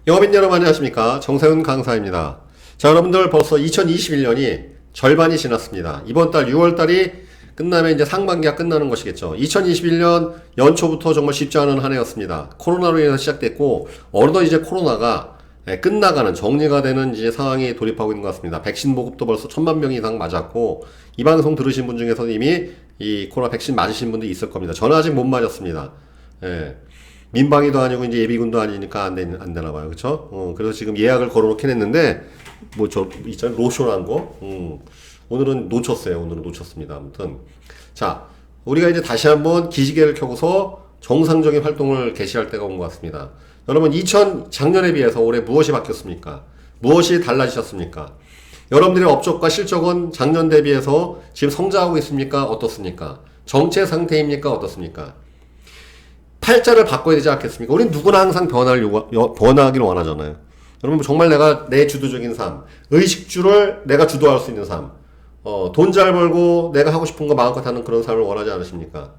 영업인 여러분 안녕하십니까? 정세훈 강사입니다. 자, 여러분들 벌써 2021년이 절반이 지났습니다. 이번 달 6월 달이 끝나면 이제 상반기가 끝나는 것이겠죠. 2021년 연초부터 정말 쉽지 않은 한 해였습니다. 코로나로 인해서 시작됐고, 어느덧 이제 코로나가 끝나가는, 정리가 되는 이제 상황이 돌입하고 있는 것 같습니다. 백신 보급도 벌써 1000만 명 이상 맞았고, 이 방송 들으신 분 중에서 이미 이 코로나 백신 맞으신 분도 있을 겁니다. 저는 아직 못 맞았습니다. 예. 민방위도 아니고 이제 예비군도 아니니까 안 되나 봐요. 그쵸? 그래서 지금 예약을 걸어놓긴 했는데, 뭐 있잖아요. 로션한 거. 오늘은 놓쳤어요. 오늘은 놓쳤습니다. 아무튼. 자, 우리가 이제 다시 한번 기지개를 켜고서 정상적인 활동을 개시할 때가 온 것 같습니다. 여러분, 작년에 비해서 올해 무엇이 바뀌었습니까? 무엇이 달라지셨습니까? 여러분들의 업적과 실적은 작년 대비해서 지금 성장하고 있습니까? 어떻습니까? 정체 상태입니까? 어떻습니까? 팔자를 바꿔야 되지 않겠습니까? 우린 누구나 항상 변화하기를 원하잖아요. 여러분, 정말 내가 내 주도적인 삶, 의식주를 내가 주도할 수 있는 삶, 돈 잘 벌고 내가 하고 싶은 거 마음껏 하는 그런 삶을 원하지 않으십니까?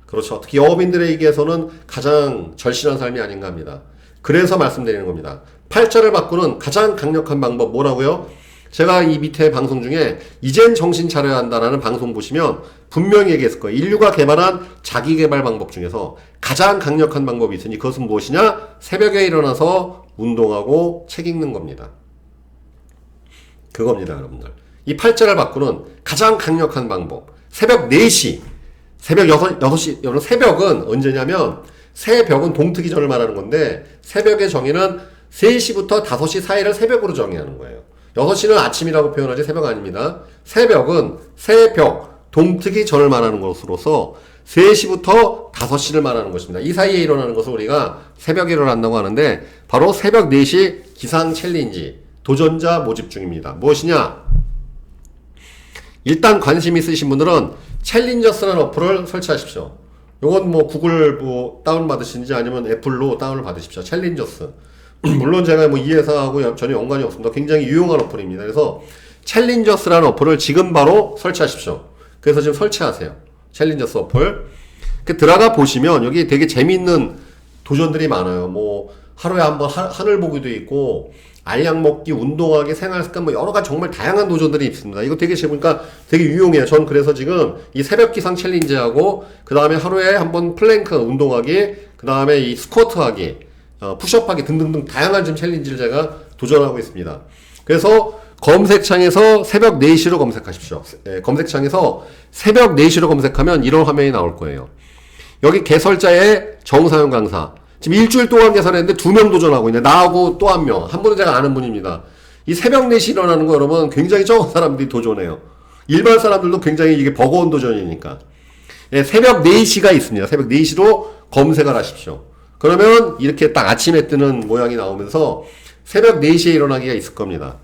그렇죠. 특히 영업인들에게서는 가장 절실한 삶이 아닌가 합니다. 그래서 말씀드리는 겁니다. 팔자를 바꾸는 가장 강력한 방법 뭐라고요? 제가 이 밑에 방송 중에 이젠 정신 차려야 한다라는 방송 보시면 분명히 얘기했을 거예요. 인류가 개발한 자기개발 방법 중에서 가장 강력한 방법이 있으니 그것은 무엇이냐? 새벽에 일어나서 운동하고 책 읽는 겁니다. 그겁니다, 여러분들. 이 팔자를 바꾸는 가장 강력한 방법. 새벽 4시, 새벽 6시, 여러분 새벽은 언제냐면 새벽은 동트기 전을 말하는 건데 새벽의 정의는 3시부터 5시 사이를 새벽으로 정의하는 거예요. 6시는 아침이라고 표현하지 새벽 아닙니다. 새벽은 새벽, 동트기 전을 말하는 것으로서 3시부터 5시를 말하는 것입니다. 이 사이에 일어나는 것을 우리가 새벽에 일어난다고 하는데 바로 새벽 4시 기상 챌린지 도전자 모집 중입니다. 무엇이냐? 일단 관심 있으신 분들은 챌린저스라는 어플을 설치하십시오. 요건 뭐 구글 뭐 다운받으시는지 아니면 애플로 다운을 받으십시오. 챌린저스. 물론 제가 뭐 이 회사하고 전혀 연관이 없습니다. 굉장히 유용한 어플입니다. 그래서 챌린저스라는 어플을 지금 바로 설치하십시오. 그래서 지금 설치하세요. 챌린저스 어플. 들어가 보시면 여기 되게 재미있는 도전들이 많아요. 뭐 하루에 한번 하늘 보기도 있고 알약 먹기, 운동하기, 생활습관 뭐 여러 가지 정말 다양한 도전들이 있습니다. 이거 되게 보니까 되게 유용해요. 전 그래서 지금 이 새벽 기상 챌린지하고 그 다음에 하루에 한번 플랭크 운동하기, 그 다음에 이 스쿼트 하기, 푸시업 하기 등등등 다양한 지금 챌린지를 제가 도전하고 있습니다. 그래서 검색창에서 새벽 4시로 검색하십시오. 검색창에서 새벽 4시로 검색하면 이런 화면이 나올 거예요. 여기 개설자의 정사윤 강사. 지금 일주일 동안 개설했는데 2명 도전하고 있네. 나하고 또 1명. 한 분은 제가 아는 분입니다. 이 새벽 4시 일어나는 거 여러분 굉장히 적은 사람들이 도전해요. 일반 사람들도 굉장히 이게 버거운 도전이니까. 새벽 4시가 있습니다. 새벽 4시로 검색을 하십시오. 그러면 이렇게 딱 아침에 뜨는 모양이 나오면서 새벽 4시에 일어나기가 있을 겁니다.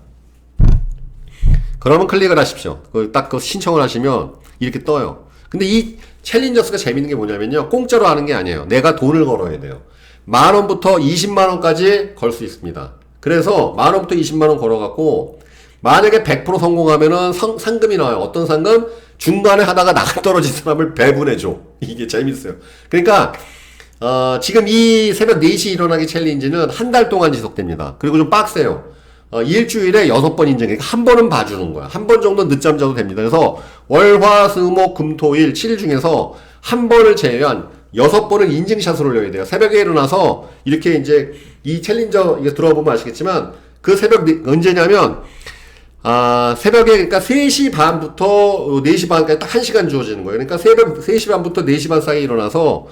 그러면 클릭을 하십시오. 딱 신청을 하시면 이렇게 떠요. 근데 이 챌린저스가 재밌는 게 뭐냐면요. 공짜로 하는 게 아니에요. 내가 돈을 걸어야 돼요. 10,000원부터 200,000원까지 걸 수 있습니다. 그래서 10,000원부터 200,000원 걸어갖고 만약에 100% 성공하면은 상금이 나와요. 어떤 상금? 중간에 하다가 나가 떨어진 사람을 배분해줘. 이게 재밌어요. 그러니까 지금 이 새벽 4시 일어나기 챌린지는 한 달 동안 지속됩니다. 그리고 좀 빡세요. 일주일에 6번 인증. 그러니까 한 번은 봐주는 거야. 한 번 정도 늦잠 자도 됩니다. 그래서 월, 화, 수, 목, 금, 토, 일, 7일 중에서 한 번을 제외한 6번은 인증샷을 올려야 돼요. 새벽에 일어나서 이렇게 이제 이 챌린저 이거 들어가 보면 아시겠지만 그 새벽 언제냐면 새벽에 그러니까 3시 반부터 4시 반까지 딱 1시간 주어지는 거예요. 그러니까 새벽 3시 반부터 4시 반 사이에 일어나서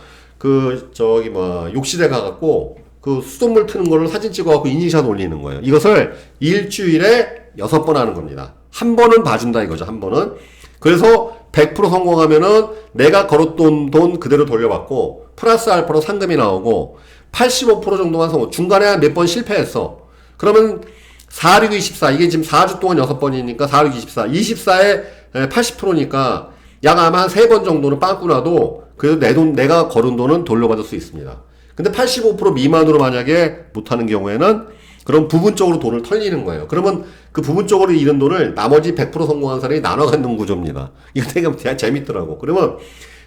욕실에 가갖고 수돗물 트는 거를 사진 찍어갖고 인증샷 올리는 거예요. 이것을 일주일에 6번 하는 겁니다. 한 번은 봐준다 이거죠. 한 번은. 그래서 100% 성공하면은 내가 걸었던 돈 그대로 돌려받고 플러스 알파로 상금이 나오고 85% 정도만 성공. 중간에 몇 번 실패했어. 그러면 4, 6, 24. 이게 지금 4주 동안 6번이니까 4, 6, 24. 24에 80%니까 약 아마 한 3번 정도는 빵꾸 나도 그래도 내가 걸은 돈은 돌려받을 수 있습니다. 근데 85% 미만으로 만약에 못하는 경우에는 그럼 부분적으로 돈을 털리는 거예요. 그러면 그 부분적으로 잃은 돈을 나머지 100% 성공한 사람이 나눠 갖는 구조입니다. 이거 되게 재밌더라고. 그러면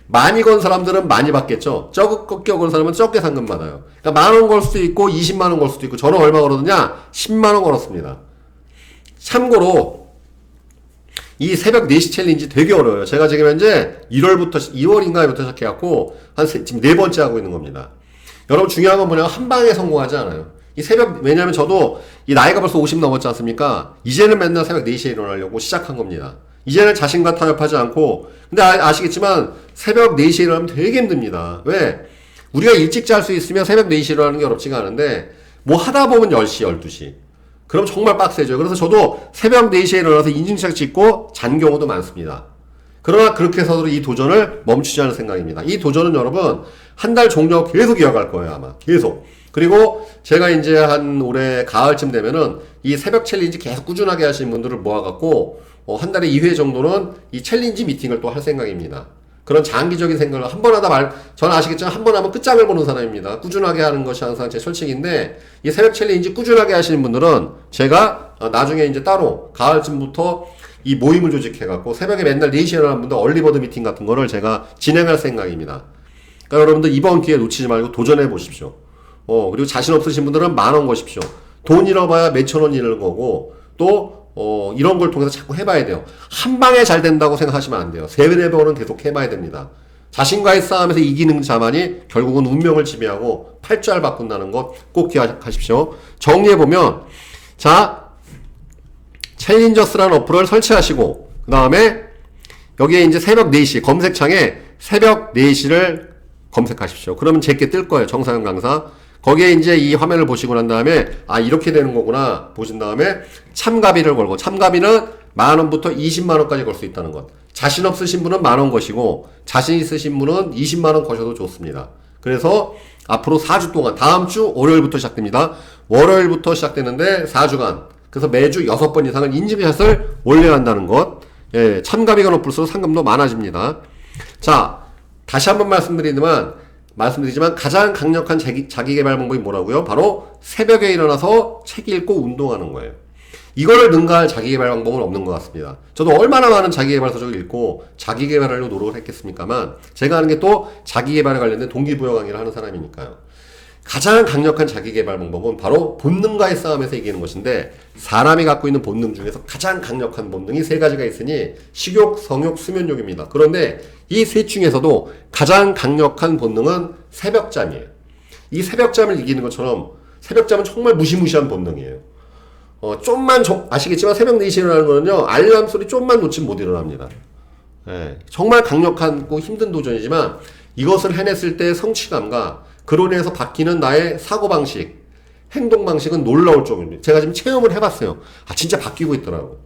많이 건 사람들은 많이 받겠죠. 적게 건 사람은 적게 상금 받아요. 그러니까 10,000원 걸 수도 있고 200,000원 걸 수도 있고 저는 얼마 걸었느냐? 100,000원 걸었습니다. 참고로 이 새벽 4시 챌린지 되게 어려워요. 제가 지금 현재 2월인가부터 시작해갖고 지금 4번째 하고 있는 겁니다. 여러분 중요한 건 뭐냐면 한 방에 성공하지 않아요. 이 새벽, 왜냐면 저도 이 나이가 벌써 50 넘었지 않습니까? 이제는 맨날 새벽 4시에 일어나려고 시작한 겁니다. 이제는 자신과 타협하지 않고, 근데 아시겠지만 새벽 4시에 일어나면 되게 힘듭니다. 왜? 우리가 일찍 잘 수 있으면 새벽 4시에 일어나는 게 어렵지가 않은데, 뭐 하다 보면 10시, 12시. 그럼 정말 빡세죠. 그래서 저도 새벽 4시에 일어나서 인증샷 찍고 잔 경우도 많습니다. 그러나 그렇게 해서도 이 도전을 멈추지 않을 생각입니다. 이 도전은 여러분, 한 달 종료 계속 이어갈 거예요, 아마. 계속. 그리고 제가 이제 한 올해 가을쯤 되면은 이 새벽 챌린지 계속 꾸준하게 하시는 분들을 모아갖고 한 달에 2회 정도는 이 챌린지 미팅을 또 할 생각입니다. 그런 장기적인 생각을 한 번 하다 저는 아시겠지만 한 번 하면 끝장을 보는 사람입니다. 꾸준하게 하는 것이 항상 제 철칙인데 이 새벽 챌린지 꾸준하게 하시는 분들은 제가 나중에 이제 따로 가을쯤부터 이 모임을 조직해갖고 새벽에 맨날 4시에 일어나는 분들 얼리버드 미팅 같은 거를 제가 진행할 생각입니다. 그러니까 여러분들 이번 기회 놓치지 말고 도전해 보십시오. 그리고 자신 없으신 분들은 10,000원 거십시오. 돈 잃어봐야 몇천 원 잃는 거고, 또, 이런 걸 통해서 자꾸 해봐야 돼요. 한 방에 잘 된다고 생각하시면 안 돼요. 3-4번은 계속 해봐야 됩니다. 자신과의 싸움에서 이기는 자만이 결국은 운명을 지배하고 팔자를 바꾼다는 것 꼭 기억하십시오. 정리해보면, 자, 챌린저스라는 어플을 설치하시고, 그 다음에 여기에 이제 새벽 4시, 검색창에 새벽 4시를 검색하십시오. 그러면 제게 뜰 거예요. 정사연 강사. 거기에 이제 이 화면을 보시고 난 다음에 이렇게 되는 거구나 보신 다음에 참가비를 걸고, 참가비는 10,000원부터 200,000원까지 걸 수 있다는 것. 자신 없으신 분은 10,000원 거시고 자신 있으신 분은 200,000원 거셔도 좋습니다. 그래서 앞으로 4주 동안, 다음 주 월요일부터 시작됩니다. 월요일부터 시작되는데 4주간, 그래서 매주 6번 이상은 인증샷을 올려야 한다는 것. 예, 참가비가 높을수록 상금도 많아집니다. 자, 다시 한번 말씀드리지만 가장 강력한 자기개발 방법이 뭐라고요? 바로 새벽에 일어나서 책 읽고 운동하는 거예요. 이거를 능가할 자기개발 방법은 없는 것 같습니다. 저도 얼마나 많은 자기개발 서적을 읽고 자기개발하려고 노력을 했겠습니까만, 제가 하는 게 또 자기개발에 관련된 동기부여 강의를 하는 사람이니까요. 가장 강력한 자기개발 방법은 바로 본능과의 싸움에서 이기는 것인데, 사람이 갖고 있는 본능 중에서 가장 강력한 본능이 3가지가 있으니 식욕, 성욕, 수면욕입니다. 그런데 이 셋 중에서도 가장 강력한 본능은 새벽잠이에요. 이 새벽잠을 이기는 것처럼 새벽잠은 정말 무시무시한 본능이에요. 아시겠지만 새벽 4시에 일어나는 거는요, 알람 소리 좀만 놓치면 못 일어납니다. 예, 정말 강력하고 힘든 도전이지만 이것을 해냈을 때의 성취감과 그로 인해서 바뀌는 나의 사고방식, 행동방식은 놀라울 정도입니다. 제가 지금 체험을 해봤어요. 진짜 바뀌고 있더라고.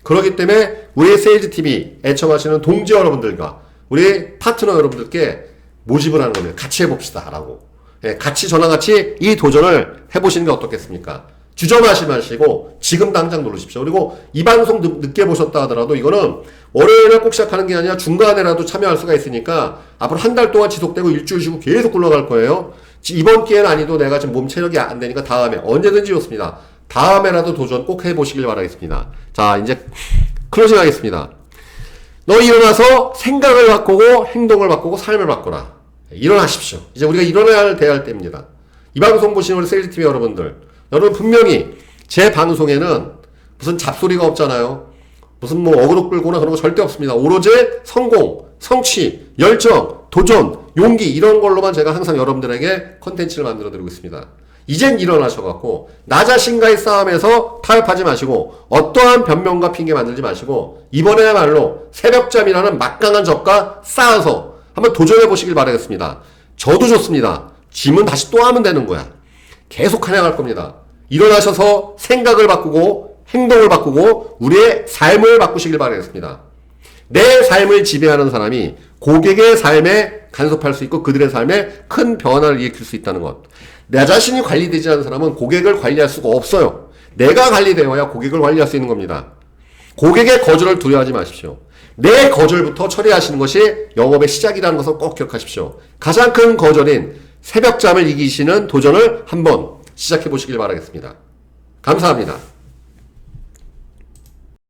그렇기 때문에 우리 세일즈TV 애청하시는 동지 여러분들과 우리 파트너 여러분들께 모집을 하는 겁니다. 같이 해봅시다 라고. 예, 같이 저랑 같이 이 도전을 해보시는 게 어떻겠습니까? 주저하지 마시고 지금 당장 누르십시오. 그리고 이 방송 늦게 보셨다 하더라도 이거는 월요일에 꼭 시작하는 게 아니라 중간에라도 참여할 수가 있으니까 앞으로 한 달 동안 지속되고 일주일 쉬고 계속 굴러갈 거예요. 이번 기회는 아니도 내가 지금 몸 체력이 안 되니까 다음에 언제든지 좋습니다. 다음에라도 도전 꼭 해보시길 바라겠습니다. 자, 이제 클로징 하겠습니다. 너 일어나서 생각을 바꾸고 행동을 바꾸고 삶을 바꾸라. 일어나십시오. 이제 우리가 일어나야 할 때입니다. 이 방송 보시는 우리 세일즈TV 여러분 분명히 제 방송에는 무슨 잡소리가 없잖아요. 무슨 뭐 어그로 끌거나 그런 거 절대 없습니다. 오로지 성공, 성취, 열정, 도전, 용기 이런 걸로만 제가 항상 여러분들에게 컨텐츠를 만들어 드리고 있습니다. 이젠 일어나셔갖고 나 자신과의 싸움에서 타협하지 마시고 어떠한 변명과 핑계 만들지 마시고 이번에야말로 새벽잠이라는 막강한 적과 싸워서 한번 도전해 보시길 바라겠습니다. 저도 좋습니다. 짐은 다시 또 하면 되는 거야. 계속 한양할 겁니다. 일어나셔서 생각을 바꾸고 행동을 바꾸고 우리의 삶을 바꾸시길 바라겠습니다. 내 삶을 지배하는 사람이 고객의 삶에 간섭할 수 있고 그들의 삶에 큰 변화를 일으킬 수 있다는 것. 내 자신이 관리되지 않은 사람은 고객을 관리할 수가 없어요. 내가 관리되어야 고객을 관리할 수 있는 겁니다. 고객의 거절을 두려워하지 마십시오. 내 거절부터 처리하시는 것이 영업의 시작이라는 것을 꼭 기억하십시오. 가장 큰 거절인 새벽잠을 이기시는 도전을 한번 시작해 보시길 바라겠습니다. 감사합니다.